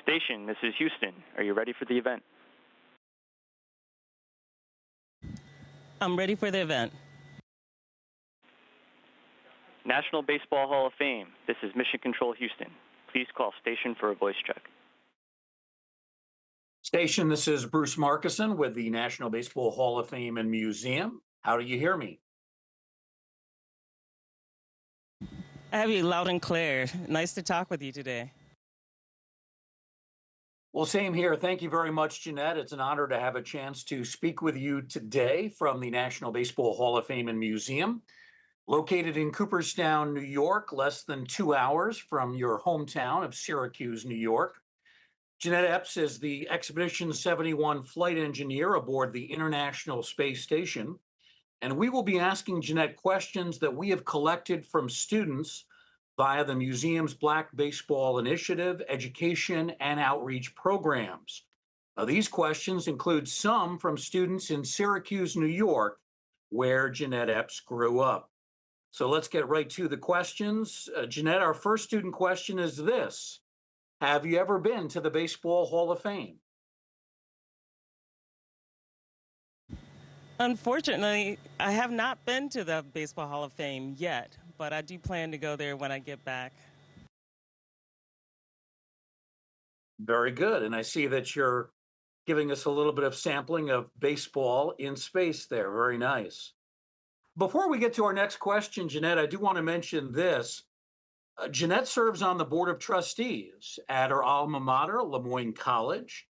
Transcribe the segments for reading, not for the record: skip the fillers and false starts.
Station, this is Houston. Are you ready for the event? I'm ready for the event. National Baseball Hall of Fame, this is Mission Control Houston. Please call station for a voice check. Station, this is Bruce Markison with the National Baseball Hall of Fame and Museum. How do you hear me? I have you loud and clear. Nice to talk with you today. Well, same here. Thank you very much, Jeanette. It's an honor to have a chance to speak with you today from the National Baseball Hall of Fame and Museum, located in Cooperstown, New York, less than 2 hours from your hometown of Syracuse, New York. Jeanette Epps is the Expedition 71 flight engineer aboard the International Space Station, and we will be asking Jeanette questions that we have collected from students via the museum's Black Baseball Initiative, education, and outreach programs. Now, these questions include some from students in Syracuse, New York, where Jeanette Epps grew up. So let's get right to the questions. Jeanette, our first student question is this. Have you ever been to the Baseball Hall of Fame? Unfortunately, I have not been to the Baseball Hall of Fame yet, but I do plan to go there when I get back. Very good. And I see that you're giving us a little bit of sampling of baseball in space there. Very nice. Before we get to our next question, Jeanette, I do want to mention this. Jeanette serves on the Board of Trustees at her alma mater, Lemoyne College,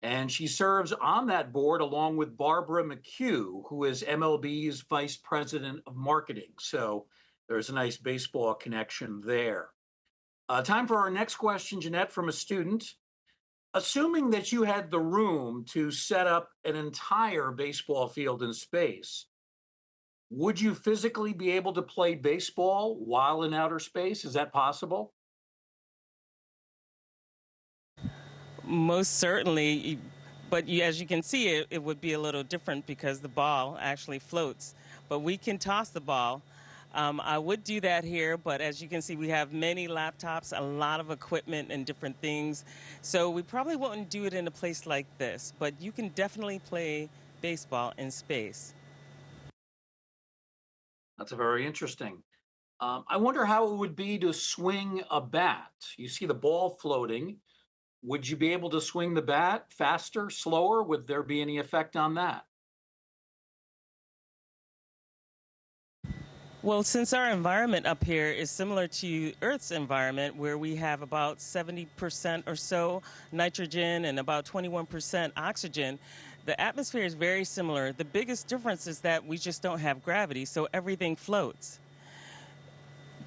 and she serves on that board along with Barbara McHugh, who is MLB's Vice President of Marketing. So there's a nice baseball connection there. Time for our next question, Jeanette, from a student. Assuming that you had the room to set up an entire baseball field in space, would you physically be able to play baseball while in outer space? Is that possible? Most certainly, but as you can see, it would be a little different because the ball actually floats. But we can toss the ball. I would do that here, but as you can see, we have many laptops, a lot of equipment and different things. So we probably wouldn't do it in a place like this, but you can definitely play baseball in space. That's very interesting. I wonder how it would be to swing a bat. You see the ball floating. Would you be able to swing the bat faster, slower? Would there be any effect on that? Well, since our environment up here is similar to Earth's environment, where we have about 70% or so nitrogen and about 21% oxygen, the atmosphere is very similar. The biggest difference is that we just don't have gravity, so everything floats.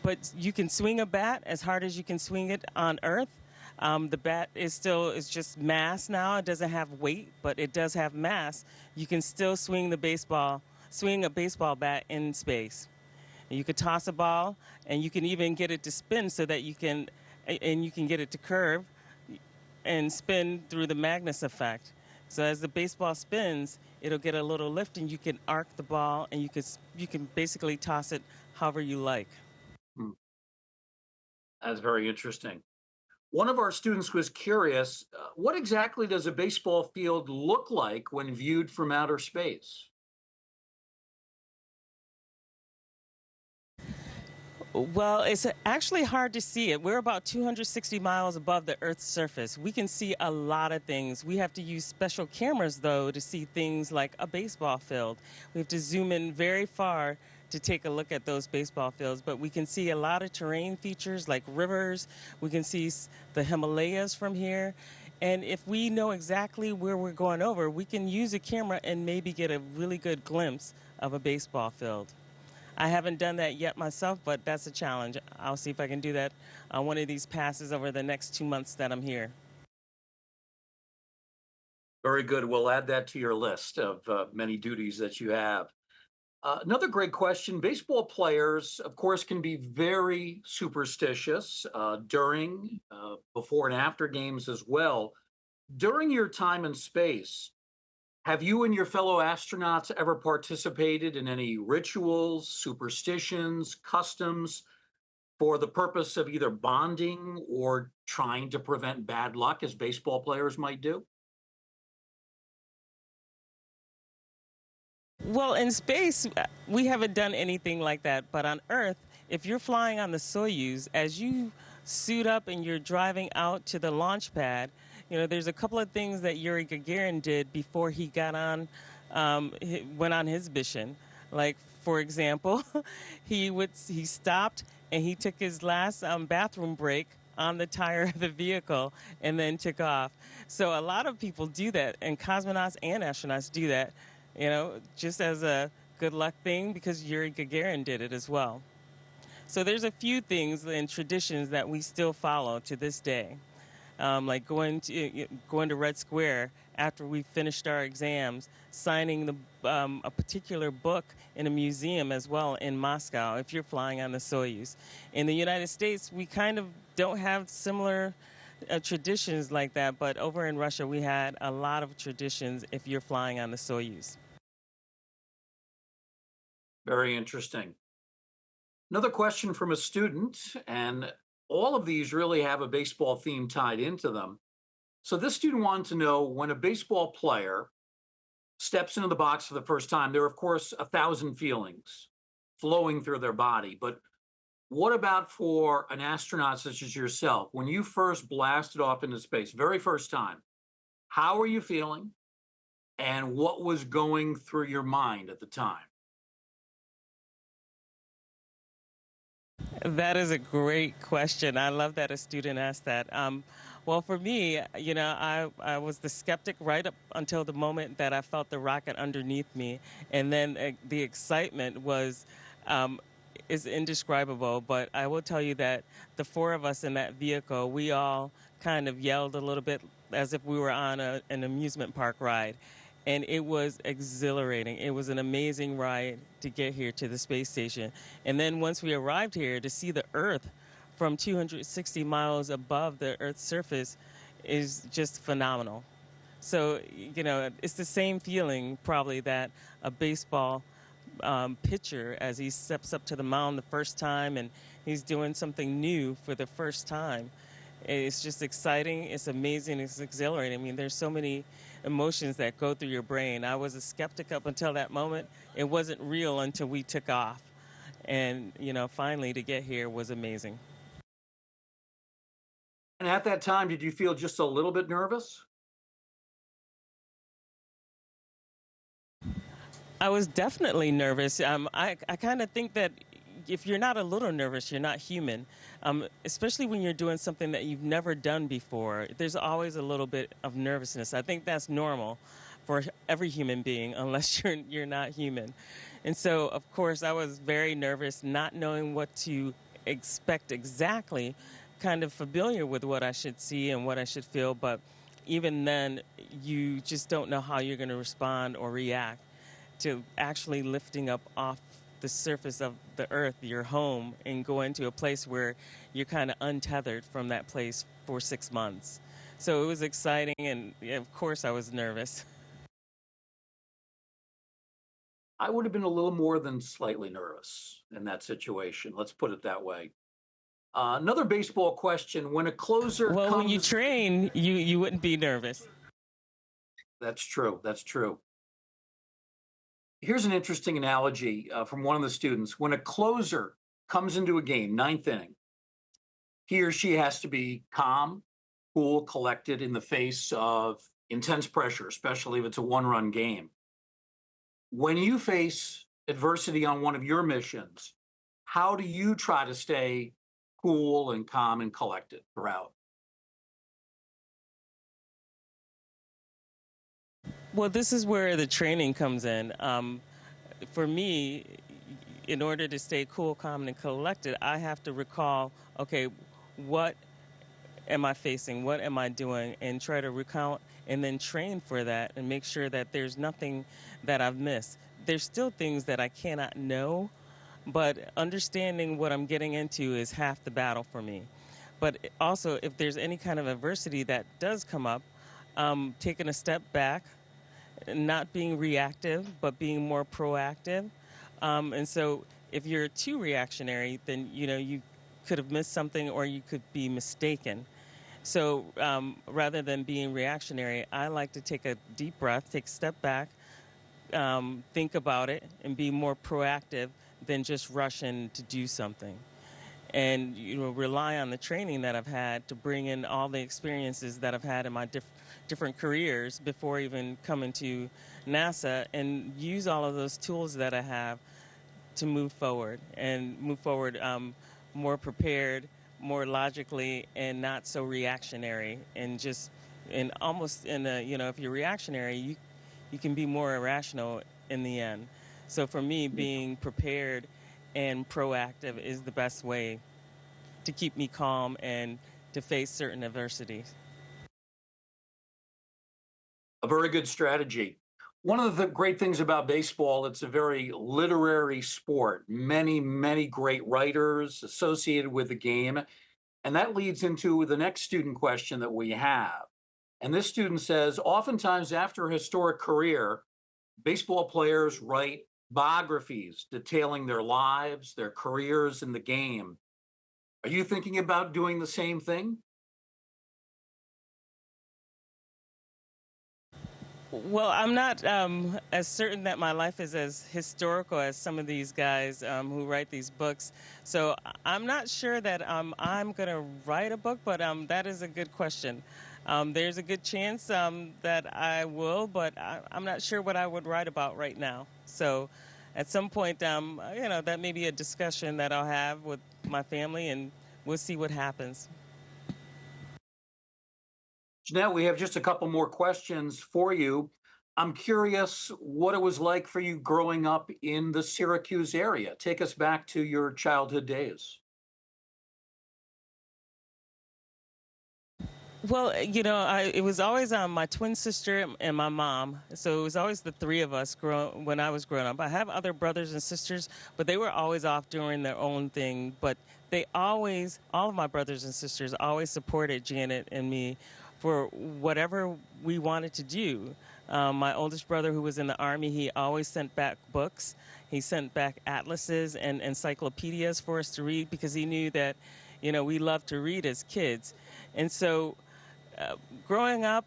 But you can swing a bat as hard as you can swing it on Earth. The bat is just mass now. It doesn't have weight, but it does have mass. You can still swing a baseball bat in space. You could toss a ball, and you can even get it to spin so that you can get it to curve and spin through the Magnus effect. So as the baseball spins, it'll get a little lift, and you can arc the ball, and you can basically toss it however you like. That's very interesting. One of our students was curious, what exactly does a baseball field look like when viewed from outer space? Well, it's actually hard to see it. We're about 260 miles above the Earth's surface. We can see a lot of things. We have to use special cameras, though, to see things like a baseball field. We have to zoom in very far to take a look at those baseball fields, but we can see a lot of terrain features like rivers. We can see the Himalayas from here. And if we know exactly where we're going over, we can use a camera and maybe get a really good glimpse of a baseball field. I haven't done that yet myself, but that's a challenge. I'll see if I can do that on one of these passes over the next 2 months that I'm here. Very good. We'll add that to your list of many duties that you have. Another great question. Baseball players, of course, can be very superstitious during, before, and after games as well. During your time in space, have you and your fellow astronauts ever participated in any rituals, superstitions, customs for the purpose of either bonding or trying to prevent bad luck, as baseball players might do? Well, in space, we haven't done anything like that. But on Earth, if you're flying on the Soyuz, as you suit up and you're driving out to the launch pad, there's a couple of things that Yuri Gagarin did before he got on, went on his mission. Like, for example, he stopped and he took his last bathroom break on the tire of the vehicle and then took off. So a lot of people do that, and cosmonauts and astronauts do that, just as a good luck thing because Yuri Gagarin did it as well. So there's a few things and traditions that we still follow to this day, like going to Red Square after we finished our exams, signing a particular book in a museum as well in Moscow if you're flying on the Soyuz. In the United States, we kind of don't have similar traditions like that, but over in Russia, we had a lot of traditions if you're flying on the Soyuz. Very interesting. Another question from a student, and all of these really have a baseball theme tied into them. So this student wanted to know, when a baseball player steps into the box for the first time, there are, of course, 1,000 feelings flowing through their body. But what about for an astronaut such as yourself? When you first blasted off into space, very first time, how were you feeling? And what was going through your mind at the time? That is a great question. I love that a student asked that. Well, for me, I was the skeptic right up until the moment that I felt the rocket underneath me. And then the excitement is indescribable. But I will tell you that the four of us in that vehicle, we all kind of yelled a little bit as if we were on an amusement park ride. And it was exhilarating. It was an amazing ride to get here to the space station. And then once we arrived here, to see the Earth from 260 miles above the Earth's surface is just phenomenal. So, it's the same feeling probably that a baseball pitcher, as he steps up to the mound the first time and he's doing something new for the first time. It's just exciting. It's amazing. It's exhilarating. I mean, there's so many emotions that go through your brain. I was a skeptic up until that moment. It wasn't real until we took off. And, finally to get here was amazing. And at that time, did you feel just a little bit nervous? I was definitely nervous. I kind of think that if you're not a little nervous, you're not human. Especially when you're doing something that you've never done before. There's always a little bit of nervousness. I think that's normal for every human being, unless you're not human. And so, of course, I was very nervous, not knowing what to expect exactly, kind of familiar with what I should see and what I should feel. But even then, you just don't know how you're going to respond or react to actually lifting up off the surface of the Earth, your home, and go into a place where you're kind of untethered from that place for 6 months. So it was exciting, and of course I was nervous. I would have been a little more than slightly nervous in that situation. Let's put it that way. Another baseball question: when a closer Well, when you comes, train, you wouldn't be nervous. that's true. That's true. Here's an interesting analogy from one of the students. When a closer comes into a game, ninth inning, he or she has to be calm, cool, collected in the face of intense pressure, especially if it's a one-run game. When you face adversity on one of your missions, how do you try to stay cool and calm and collected throughout? Well, this is where the training comes in. For me, in order to stay cool, calm, and collected, I have to recall, okay, what am I facing? What am I doing? And try to recount and then train for that and make sure that there's nothing that I've missed. There's still things that I cannot know, but understanding what I'm getting into is half the battle for me. But also, if there's any kind of adversity that does come up, taking a step back, not being reactive, but being more proactive. And so if you're too reactionary, then, you could have missed something or you could be mistaken. So rather than being reactionary, I like to take a deep breath, take a step back, think about it, and be more proactive than just rush in to do something. And rely on the training that I've had to bring in all the experiences that I've had in my different careers before even coming to NASA, and use all of those tools that I have to move forward and move forward more prepared, more logically, and not so reactionary. And just and almost in a if you're reactionary, you can be more irrational in the end. So for me, being prepared and proactive is the best way to keep me calm and to face certain adversities. A very good strategy. One of the great things about baseball, it's a very literary sport. Many, many great writers associated with the game. And that leads into the next student question that we have. And this student says, oftentimes after a historic career, baseball players write biographies detailing their lives, their careers in the game. Are you thinking about doing the same thing? Well, I'm not as certain that my life is as historical as some of these guys who write these books. So I'm not sure that I'm going to write a book, but that is a good question. There's a good chance that I will, but I'm not sure what I would write about right now. So at some point, that may be a discussion that I'll have with my family, and we'll see what happens. Jeanette, we have just a couple more questions for you. I'm curious what it was like for you growing up in the Syracuse area. Take us back to your childhood days. Well, it was always my twin sister and my mom. So it was always the three of us when I was growing up. I have other brothers and sisters, but they were always off doing their own thing. But all of my brothers and sisters always supported Janet and me for whatever we wanted to do. My oldest brother, who was in the Army, he always sent back books. He sent back atlases and encyclopedias for us to read because he knew that, we loved to read as kids. And so growing up,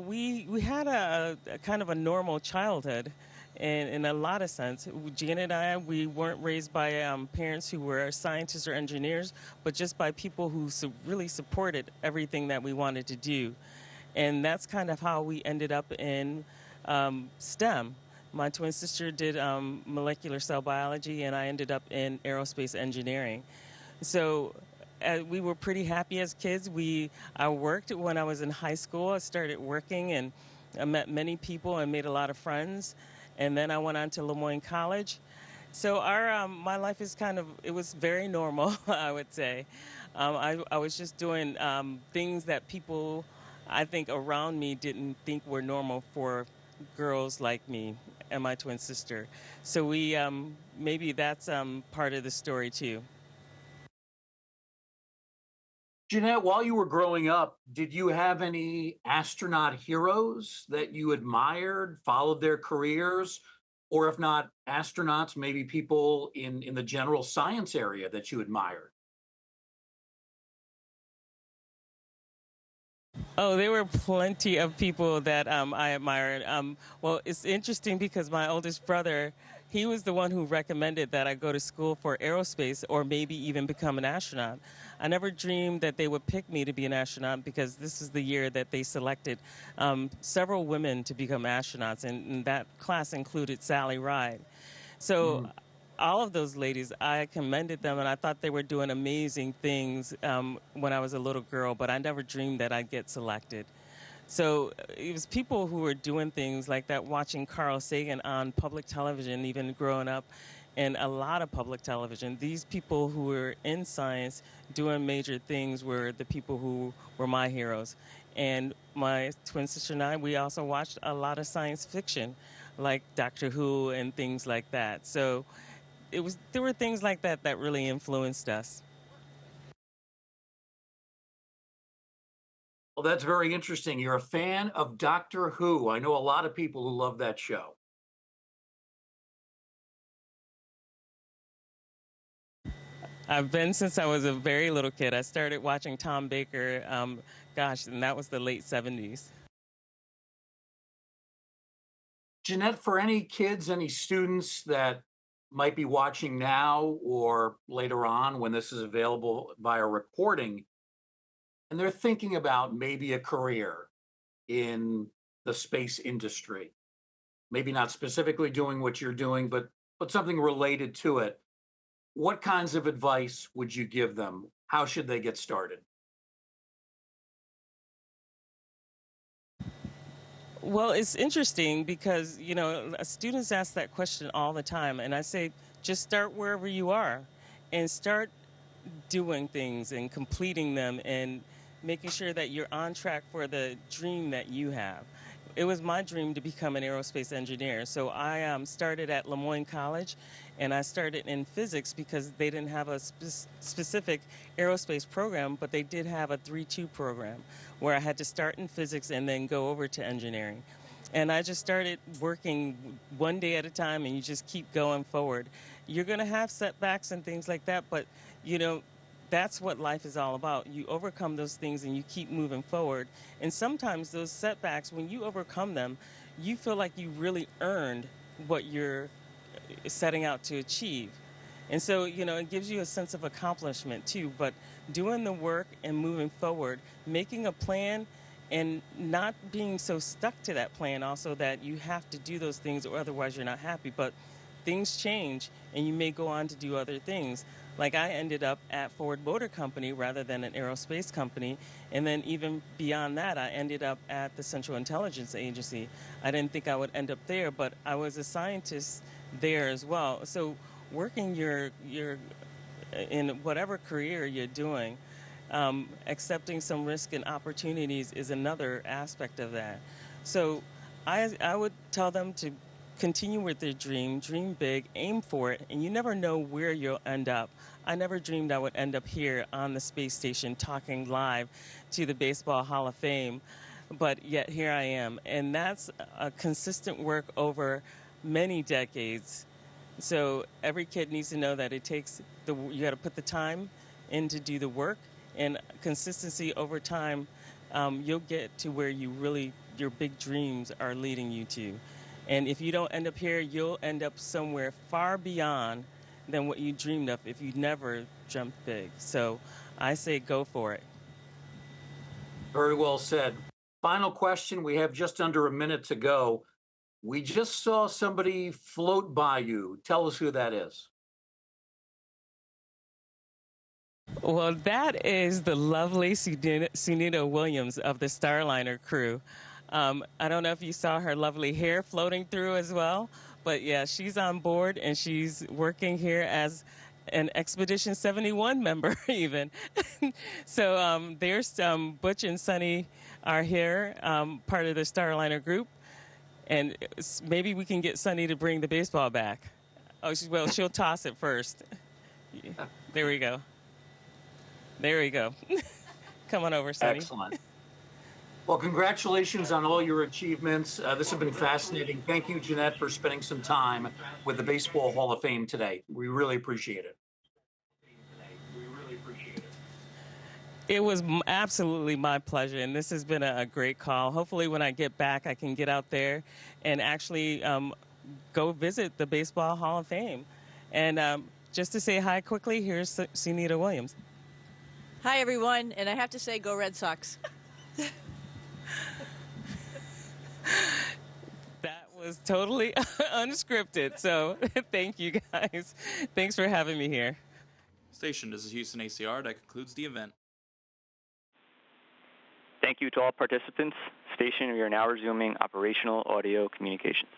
we had a kind of a normal childhood, in a lot of sense. Jeanette and I, we weren't raised by parents who were scientists or engineers, but just by people who really supported everything that we wanted to do, and that's kind of how we ended up in STEM. My twin sister did molecular cell biology, and I ended up in aerospace engineering. So we were pretty happy as kids. I worked when I was in high school. I started working, and I met many people and made a lot of friends. And then I went on to Lemoyne College. So my life is it was very normal, I would say. I was just doing things that people, I think, around me didn't think were normal for girls like me and my twin sister. So maybe that's part of the story too. Jeanette, while you were growing up, did you have any astronaut heroes that you admired, followed their careers? Or if not astronauts, maybe people in the general science area that you admired? Oh, there were plenty of people that I admired. Well, it's interesting because my oldest brother, he was the one who recommended that I go to school for aerospace or maybe even become an astronaut. I never dreamed that they would pick me to be an astronaut because this is the year that they selected several women to become astronauts, and that class included Sally Ride. So all of those ladies, I commended them, and I thought they were doing amazing things when I was a little girl, but I never dreamed that I'd get selected. So it was people who were doing things like that, watching Carl Sagan on public television, even growing up, and a lot of public television. These people who were in science doing major things were the people who were my heroes. And my twin sister and I, we also watched a lot of science fiction, like Doctor Who and things like that. So there were things like that that really influenced us. Well, that's very interesting. You're a fan of Doctor Who. I know a lot of people who love that show. I've been since I was a very little kid. I started watching Tom Baker, and that was the late 70s. Jeanette, for any kids, any students that might be watching now or later on when this is available via recording, and they're thinking about maybe a career in the space industry, maybe not specifically doing what you're doing, but something related to it. What kinds of advice would you give them? How should they get started? Well, it's interesting because, students ask that question all the time. And I say, just start wherever you are and start doing things and completing them and making sure that you're on track for the dream that you have. It was my dream to become an aerospace engineer. So I started at Lemoyne College, and I started in physics because they didn't have a specific aerospace program, but they did have a 3-2 program where I had to start in physics and then go over to engineering. And I just started working one day at a time, and you just keep going forward. You're going to have setbacks and things like that, but, that's what life is all about. You overcome those things and you keep moving forward. And sometimes those setbacks, when you overcome them, you feel like you really earned what you're setting out to achieve. And so, it gives you a sense of accomplishment too. But doing the work and moving forward, making a plan and not being so stuck to that plan also that you have to do those things or otherwise you're not happy. But things change and you may go on to do other things. Like I ended up at Ford Motor Company rather than an aerospace company. And then even beyond that, I ended up at the Central Intelligence Agency. I didn't think I would end up there, but I was a scientist there as well. So working your in whatever career you're doing, accepting some risk and opportunities is another aspect of that. So I would tell them to continue with their dream big, aim for it, and you never know where you'll end up. I never dreamed I would end up here on the space station talking live to the Baseball Hall of Fame, but yet here I am. And that's a consistent work over many decades. So every kid needs to know that you got to put the time in to do the work, and consistency over time, you'll get to where your big dreams are leading you to. And if you don't end up here, you'll end up somewhere far beyond than what you dreamed of if you never jumped big. So I say go for it. Very well said. Final question. We have just under a minute to go. We just saw somebody float by you. Tell us who that is. Well, that is the lovely Sunita Williams of the Starliner crew. I don't know if you saw her lovely hair floating through as well, but yeah, she's on board and she's working here as an Expedition 71 member even. So there's Butch and Sunny are here, part of the Starliner group, and maybe we can get Sunny to bring the baseball back. Oh, she'll toss it first. There we go. There we go. Come on over, Sunny. Excellent. Well, congratulations on all your achievements. This has been fascinating. Thank you, Jeanette, for spending some time with the Baseball Hall of Fame today. We really appreciate it. It was absolutely my pleasure, and this has been a great call. Hopefully when I get back, I can get out there and actually go visit the Baseball Hall of Fame. And just to say hi quickly, here's Sunita Williams. Hi, everyone, and I have to say, go Red Sox. That was totally unscripted, so thank you, guys. Thanks for having me here. Station, this is Houston ACR. That concludes the event. Thank you to all participants. Station, we are now resuming operational audio communications.